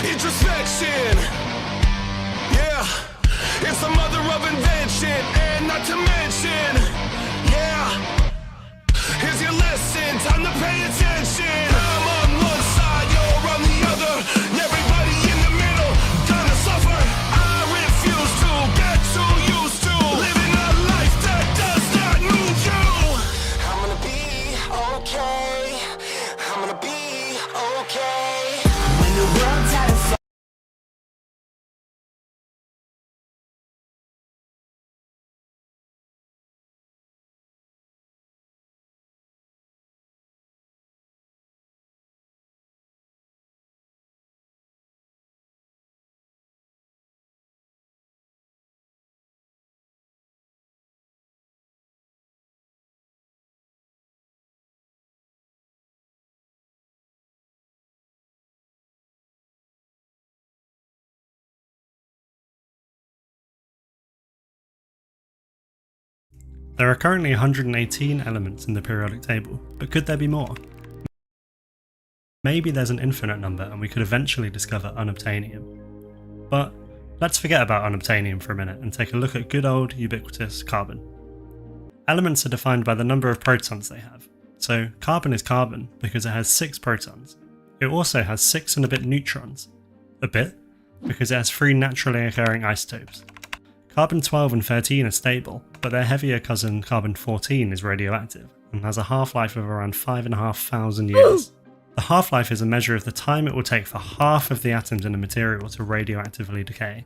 Introspection, yeah, it's the mother of invention, and not to mention, yeah, here's your lesson, time to pay attention. I'm on one side, you're on the other, everybody in the middle, gonna suffer. I refuse to get too used to living a life that does not need you. I'm gonna be okay, I'm gonna be okay. When the world's out of There are currently 118 elements in the periodic table, but could there be more? Maybe there's an infinite number and we could eventually discover unobtainium. But let's forget about unobtainium for a minute and take a look at good old ubiquitous carbon. Elements are defined by the number of protons they have. So carbon is carbon because it has 6 protons. It also has 6 and a bit neutrons. A bit? Because it has 3 naturally occurring isotopes. Carbon 12 and 13 are stable, but their heavier cousin carbon 14 is radioactive and has a half-life of around 5,500 years. The half-life is a measure of the time it will take for half of the atoms in a material to radioactively decay.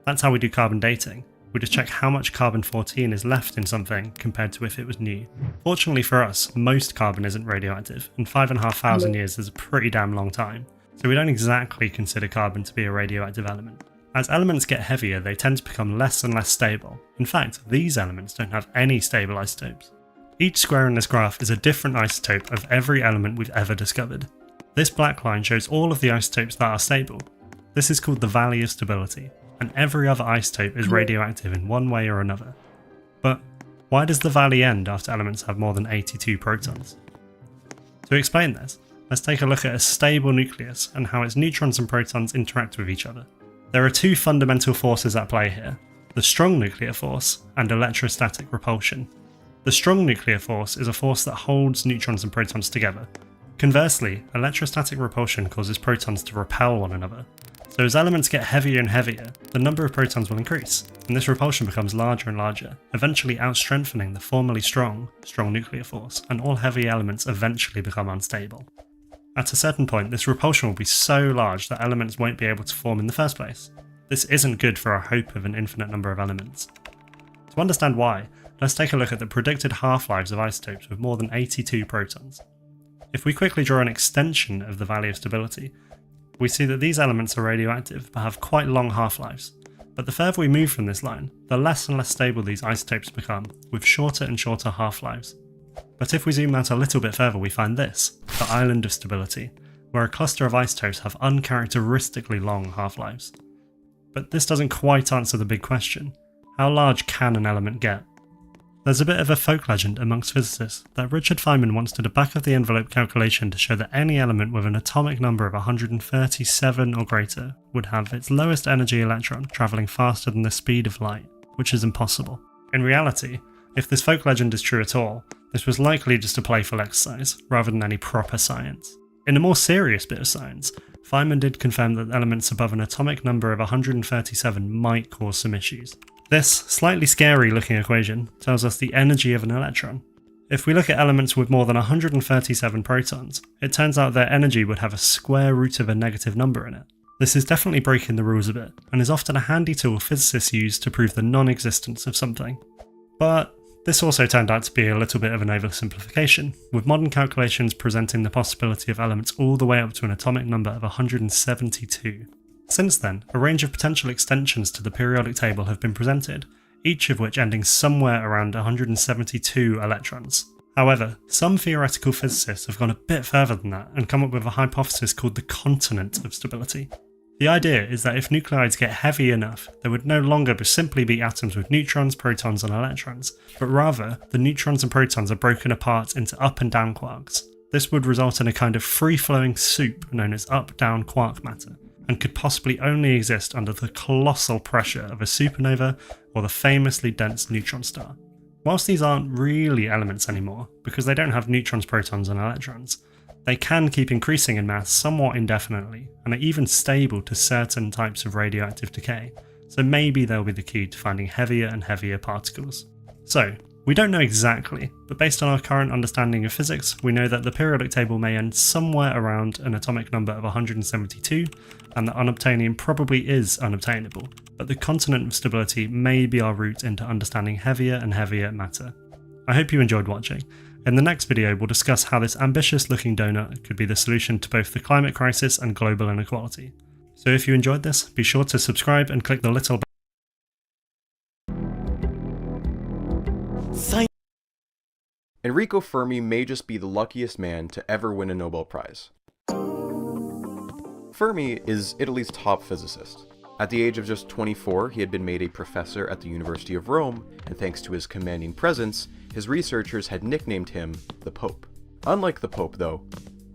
That's how we do carbon dating. We just check how much carbon 14 is left in something compared to if it was new. Fortunately for us, most carbon isn't radioactive, and 5,500 years is a pretty damn long time, so we don't exactly consider carbon to be a radioactive element. As elements get heavier, they tend to become less and less stable. In fact, these elements don't have any stable isotopes. Each square in this graph is a different isotope of every element we've ever discovered. This black line shows all of the isotopes that are stable. This is called the valley of stability, and every other isotope is radioactive in one way or another. But why does the valley end after elements have more than 82 protons? To explain this, let's take a look at a stable nucleus and how its neutrons and protons interact with each other. There are 2 fundamental forces at play here, the strong nuclear force and electrostatic repulsion. The strong nuclear force is a force that holds neutrons and protons together. Conversely, electrostatic repulsion causes protons to repel one another. So as elements get heavier and heavier, the number of protons will increase, and this repulsion becomes larger and larger, eventually outstrengthening the formerly strong nuclear force, and all heavy elements eventually become unstable. At a certain point, this repulsion will be so large that elements won't be able to form in the first place. This isn't good for our hope of an infinite number of elements. To understand why, let's take a look at the predicted half-lives of isotopes with more than 82 protons. If we quickly draw an extension of the valley of stability, we see that these elements are radioactive but have quite long half-lives. But the further we move from this line, the less and less stable these isotopes become, with shorter and shorter half-lives. But if we zoom out a little bit further, we find this, the island of stability, where a cluster of isotopes have uncharacteristically long half-lives. But this doesn't quite answer the big question: how large can an element get? There's a bit of a folk legend amongst physicists that Richard Feynman once did a back-of-the-envelope calculation to show that any element with an atomic number of 137 or greater would have its lowest energy electron travelling faster than the speed of light, which is impossible. In reality, if this folk legend is true at all, this was likely just a playful exercise, rather than any proper science. In a more serious bit of science, Feynman did confirm that elements above an atomic number of 137 might cause some issues. This slightly scary looking equation tells us the energy of an electron. If we look at elements with more than 137 protons, it turns out their energy would have a square root of a negative number in it. This is definitely breaking the rules a bit, and is often a handy tool physicists use to prove the non-existence of something. But this also turned out to be a little bit of an oversimplification, with modern calculations presenting the possibility of elements all the way up to an atomic number of 172. Since then, a range of potential extensions to the periodic table have been presented, each of which ending somewhere around 172 electrons. However, some theoretical physicists have gone a bit further than that and come up with a hypothesis called the continent of stability. The idea is that if nuclides get heavy enough, there would no longer simply be atoms with neutrons, protons and electrons, but rather the neutrons and protons are broken apart into up and down quarks. This would result in a kind of free-flowing soup known as up-down quark matter, and could possibly only exist under the colossal pressure of a supernova or the famously dense neutron star. Whilst these aren't really elements anymore, because they don't have neutrons, protons and electrons, they can keep increasing in mass somewhat indefinitely, and are even stable to certain types of radioactive decay, so maybe they'll be the key to finding heavier and heavier particles. So, we don't know exactly, but based on our current understanding of physics, we know that the periodic table may end somewhere around an atomic number of 172, and that unobtainium probably is unobtainable, but the continent of stability may be our route into understanding heavier and heavier matter. I hope you enjoyed watching. In the next video, we'll discuss how this ambitious looking donut could be the solution to both the climate crisis and global inequality. So if you enjoyed this, be sure to subscribe and click the little bell. Enrico Fermi may just be the luckiest man to ever win a Nobel Prize. Fermi is Italy's top physicist. At the age of just 24, he had been made a professor at the University of Rome, and thanks to his commanding presence, his researchers had nicknamed him the Pope. Unlike the Pope, though,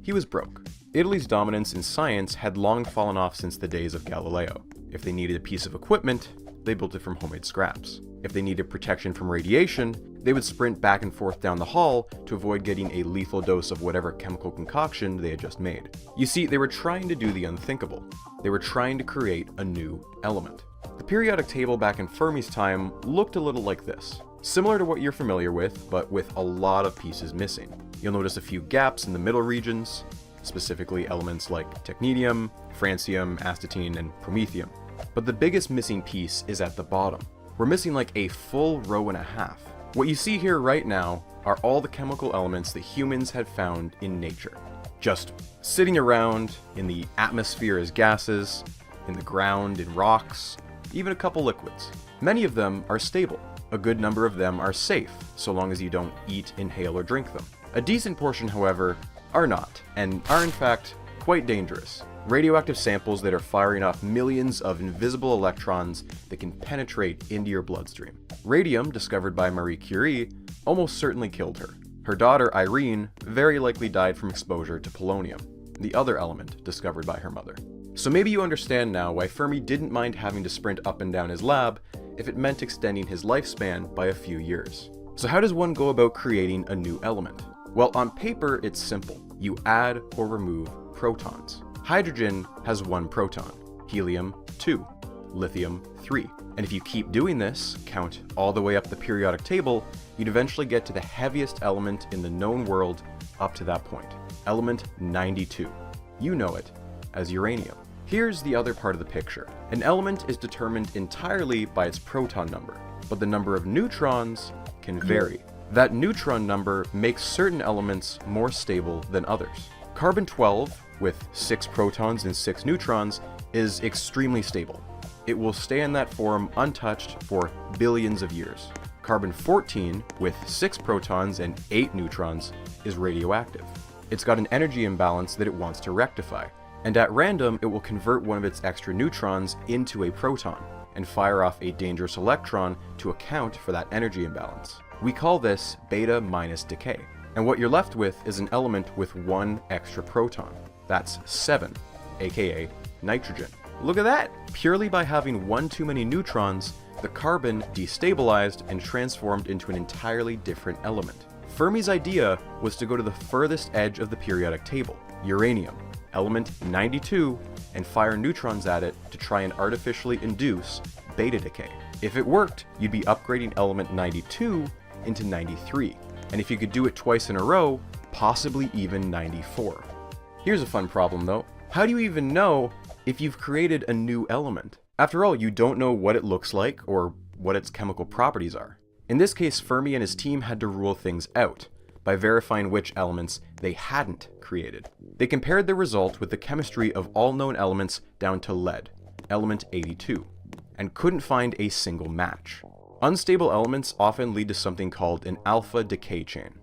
he was broke. Italy's dominance in science had long fallen off since the days of Galileo. If they needed a piece of equipment, they built it from homemade scraps. If they needed protection from radiation, they would sprint back and forth down the hall to avoid getting a lethal dose of whatever chemical concoction they had just made. You see, they were trying to do the unthinkable. They were trying to create a new element. The periodic table back in Fermi's time looked a little like this. Similar to what you're familiar with, but with a lot of pieces missing. You'll notice a few gaps in the middle regions, specifically elements like technetium, francium, astatine, and promethium. But the biggest missing piece is at the bottom. We're missing like a full row and a half. What you see here right now are all the chemical elements that humans had found in nature. Just sitting around in the atmosphere as gases, in the ground in rocks, even a couple liquids. Many of them are stable. A good number of them are safe, so long as you don't eat, inhale, or drink them. A decent portion, however, are not, and are in fact quite dangerous. Radioactive samples that are firing off millions of invisible electrons that can penetrate into your bloodstream. Radium, discovered by Marie Curie, almost certainly killed her. Her daughter, Irene, very likely died from exposure to polonium, the other element discovered by her mother. So maybe you understand now why Fermi didn't mind having to sprint up and down his lab if it meant extending his lifespan by a few years. So how does one go about creating a new element? Well, on paper, it's simple. You add or remove protons. Hydrogen has 1 proton, helium 2, lithium 3. And if you keep doing this, count all the way up the periodic table, you'd eventually get to the heaviest element in the known world up to that point, element 92. You know it as uranium. Here's the other part of the picture. An element is determined entirely by its proton number, but the number of neutrons can vary. That neutron number makes certain elements more stable than others. Carbon-12, with 6 protons and 6 neutrons, is extremely stable. It will stay in that form untouched for billions of years. Carbon-14, with 6 protons and 8 neutrons, is radioactive. It's got an energy imbalance that it wants to rectify, and at random it will convert one of its extra neutrons into a proton, and fire off a dangerous electron to account for that energy imbalance. We call this beta minus decay, and what you're left with is an element with 1 extra proton. That's 7, aka nitrogen. Look at that! Purely by having 1 too many neutrons, the carbon destabilized and transformed into an entirely different element. Fermi's idea was to go to the furthest edge of the periodic table, uranium, element 92, and fire neutrons at it to try and artificially induce beta decay. If it worked, you'd be upgrading element 92 into 93, and if you could do it twice in a row, possibly even 94. Here's a fun problem though. How do you even know if you've created a new element? After all, you don't know what it looks like or what its chemical properties are. In this case, Fermi and his team had to rule things out by verifying which elements they hadn't created. They compared the result with the chemistry of all known elements down to lead, element 82, and couldn't find a single match. Unstable elements often lead to something called an alpha decay chain.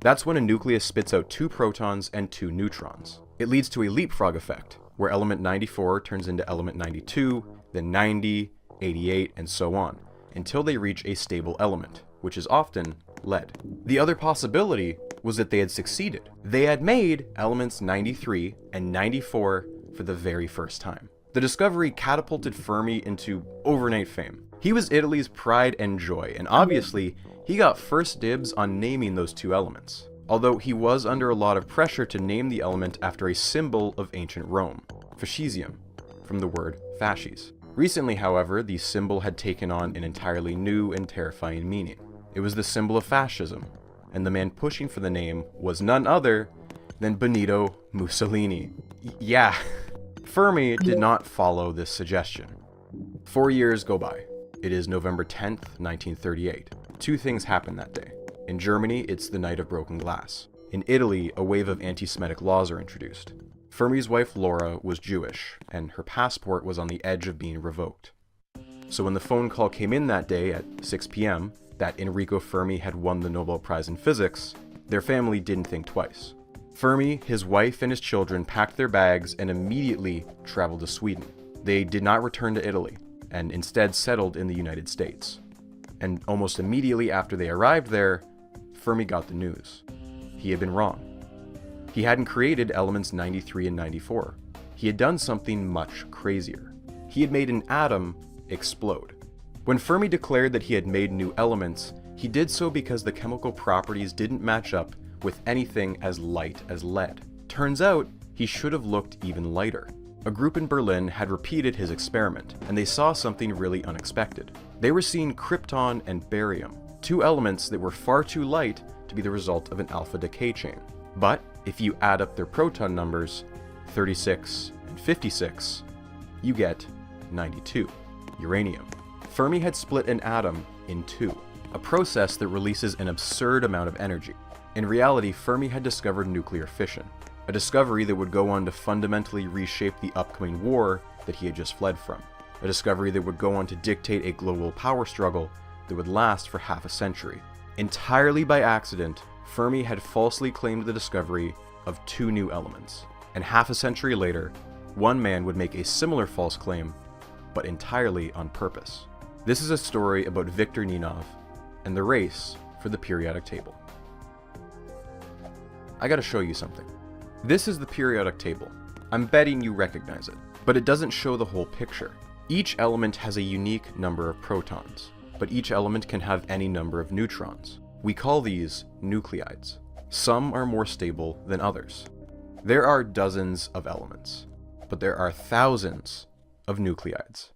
That's when a nucleus spits out 2 protons and 2 neutrons. It leads to a leapfrog effect, where element 94 turns into element 92, then 90, 88, and so on, until they reach a stable element, which is often lead. The other possibility was that they had succeeded. They had made elements 93 and 94 for the very first time. The discovery catapulted Fermi into overnight fame. He was Italy's pride and joy, and obviously, he got first dibs on naming those 2 elements. Although he was under a lot of pressure to name the element after a symbol of ancient Rome, fascisium, from the word fasces. Recently, however, the symbol had taken on an entirely new and terrifying meaning. It was the symbol of fascism, and the man pushing for the name was none other than Benito Mussolini. Yeah, Fermi did not follow this suggestion. 4 years go by. It is November 10th, 1938. 2 things happen that day. In Germany, it's the Night of Broken Glass. In Italy, a wave of anti-Semitic laws are introduced. Fermi's wife Laura was Jewish, and her passport was on the edge of being revoked. So when the phone call came in that day at 6 p.m. that Enrico Fermi had won the Nobel Prize in Physics, their family didn't think twice. Fermi, his wife, and his children packed their bags and immediately traveled to Sweden. They did not return to Italy, and instead settled in the United States. And almost immediately after they arrived there, Fermi got the news. He had been wrong. He hadn't created elements 93 and 94. He had done something much crazier. He had made an atom explode. When Fermi declared that he had made new elements, he did so because the chemical properties didn't match up with anything as light as lead. Turns out, he should have looked even lighter. A group in Berlin had repeated his experiment, and they saw something really unexpected. They were seeing krypton and barium, 2 elements that were far too light to be the result of an alpha decay chain. But if you add up their proton numbers, 36 and 56, you get 92, uranium. Fermi had split an atom in 2, a process that releases an absurd amount of energy. In reality, Fermi had discovered nuclear fission, a discovery that would go on to fundamentally reshape the upcoming war that he had just fled from, a discovery that would go on to dictate a global power struggle that would last for half a century. Entirely by accident, Fermi had falsely claimed the discovery of 2 new elements, and half a century later, one man would make a similar false claim, but entirely on purpose. This is a story about Viktor Ninov and the race for the periodic table. I gotta show you something. This is the periodic table. I'm betting you recognize it, but it doesn't show the whole picture. Each element has a unique number of protons, but each element can have any number of neutrons. We call these nuclides. Some are more stable than others. There are dozens of elements, but there are thousands of nuclides.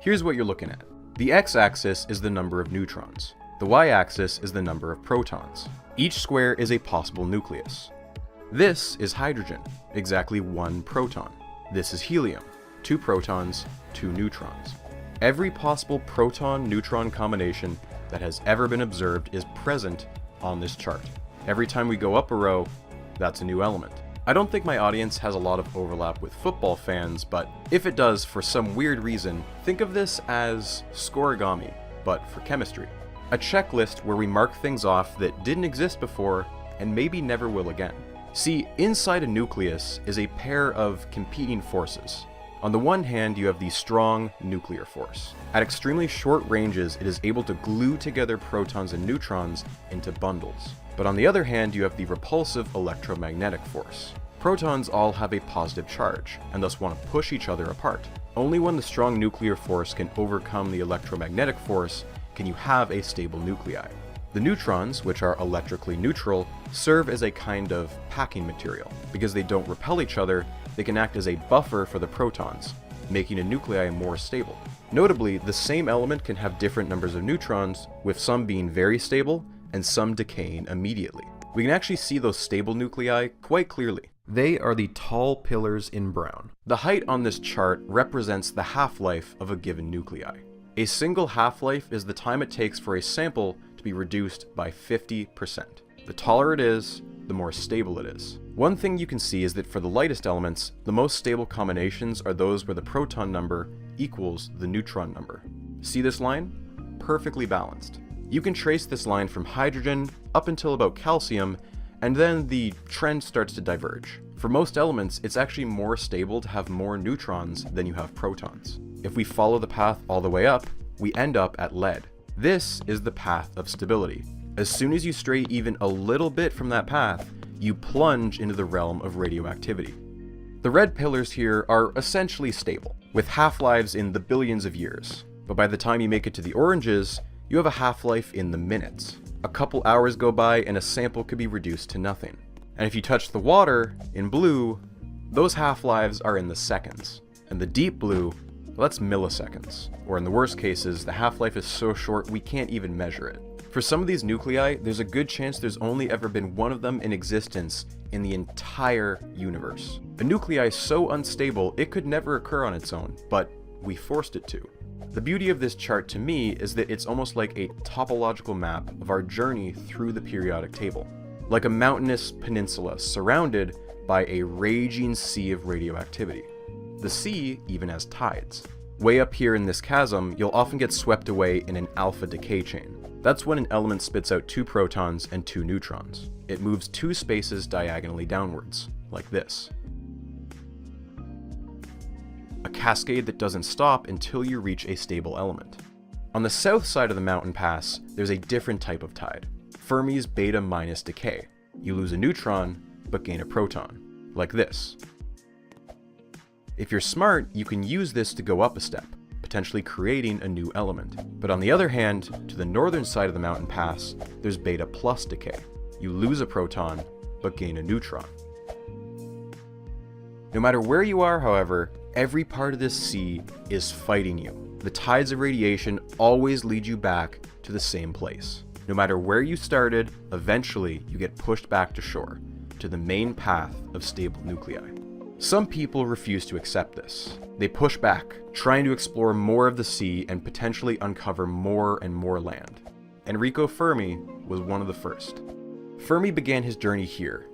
Here's what you're looking at. The x-axis is the number of neutrons. The y-axis is the number of protons. Each square is a possible nucleus. This is hydrogen, exactly 1 proton. This is helium, 2 protons, 2 neutrons. Every possible proton-neutron combination that has ever been observed is present on this chart. Every time we go up a row, that's a new element. I don't think my audience has a lot of overlap with football fans, but if it does for some weird reason, think of this as scoregami, but for chemistry. A checklist where we mark things off that didn't exist before and maybe never will again. See, inside a nucleus is a pair of competing forces. On the one hand, you have the strong nuclear force. At extremely short ranges, it is able to glue together protons and neutrons into bundles. But on the other hand, you have the repulsive electromagnetic force. Protons all have a positive charge, and thus want to push each other apart. Only when the strong nuclear force can overcome the electromagnetic force can you have a stable nuclei. The neutrons, which are electrically neutral, serve as a kind of packing material. Because they don't repel each other, they can act as a buffer for the protons, making a nuclei more stable. Notably, the same element can have different numbers of neutrons, with some being very stable and some decaying immediately. We can actually see those stable nuclei quite clearly. They are the tall pillars in brown. The height on this chart represents the half-life of a given nuclei. A single half-life is the time it takes for a sample to be reduced by 50%. The taller it is, the more stable it is. One thing you can see is that for the lightest elements, the most stable combinations are those where the proton number equals the neutron number. See this line? Perfectly balanced. You can trace this line from hydrogen up until about calcium, and then the trend starts to diverge. For most elements, it's actually more stable to have more neutrons than you have protons. If we follow the path all the way up, we end up at lead. This is the path of stability. As soon as you stray even a little bit from that path, you plunge into the realm of radioactivity. The red pillars here are essentially stable, with half-lives in the billions of years. But by the time you make it to the oranges, you have a half-life in the minutes. A couple hours go by and a sample could be reduced to nothing. And if you touch the water, in blue, those half-lives are in the seconds. And the deep blue, well, that's milliseconds. Or in the worst cases, the half-life is so short we can't even measure it. For some of these nuclei, there's a good chance there's only ever been one of them in existence in the entire universe. A nuclei so unstable it could never occur on its own, but we forced it to. The beauty of this chart to me is that it's almost like a topological map of our journey through the periodic table. Like a mountainous peninsula surrounded by a raging sea of radioactivity. The sea even has tides. Way up here in this chasm, you'll often get swept away in an alpha decay chain. That's when an element spits out 2 protons and 2 neutrons. It moves 2 spaces diagonally downwards, like this. A cascade that doesn't stop until you reach a stable element. On the south side of the mountain pass, there's a different type of tide. Fermi's beta minus decay. You lose a neutron, but gain a proton, like this. If you're smart, you can use this to go up a step, potentially creating a new element. But on the other hand, to the northern side of the mountain pass, there's beta plus decay. You lose a proton, but gain a neutron. No matter where you are, however, every part of this sea is fighting you. The tides of radiation always lead you back to the same place. No matter where you started, eventually you get pushed back to shore, to the main path of stable nuclei. Some people refuse to accept this. They push back, trying to explore more of the sea and potentially uncover more and more land. Enrico Fermi was one of the first. Fermi began his journey here,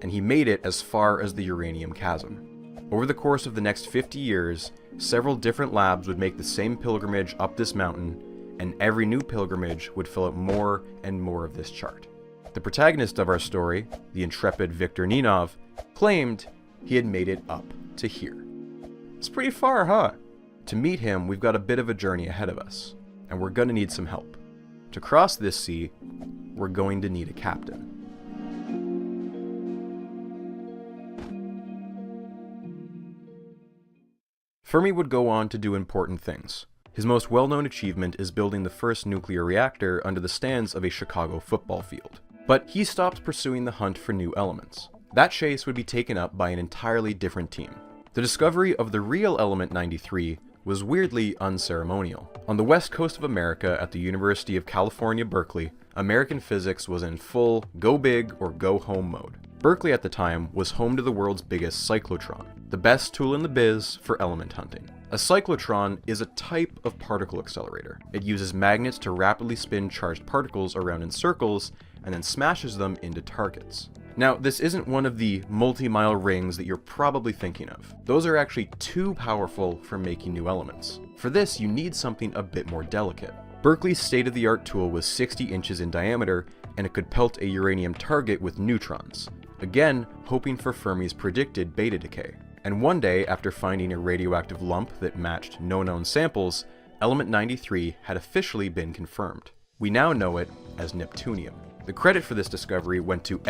and he made it as far as the uranium chasm. Over the course of the next 50 years, several different labs would make the same pilgrimage up this mountain, and every new pilgrimage would fill out more and more of this chart. The protagonist of our story, the intrepid Viktor Ninov, claimed he had made it up to here. It's pretty far, huh? To meet him, we've got a bit of a journey ahead of us, and we're gonna need some help. To cross this sea, we're going to need a captain. Fermi would go on to do important things. His most well-known achievement is building the first nuclear reactor under the stands of a Chicago football field. But he stopped pursuing the hunt for new elements. That chase would be taken up by an entirely different team. The discovery of the real element 93 was weirdly unceremonial. On the west coast of America at the University of California, Berkeley, American physics was in full go big or go home mode. Berkeley at the time was home to the world's biggest cyclotron, the best tool in the biz for element hunting. A cyclotron is a type of particle accelerator. It uses magnets to rapidly spin charged particles around in circles and then smashes them into targets. Now, this isn't one of the multi-mile rings that you're probably thinking of. Those are actually too powerful for making new elements. For this, you need something a bit more delicate. Berkeley's state-of-the-art tool was 60 inches in diameter, and it could pelt a uranium target with neutrons, again hoping for Fermi's predicted beta decay. And one day, after finding a radioactive lump that matched no known samples, element 93 had officially been confirmed. We now know it as neptunium. The credit for this discovery went to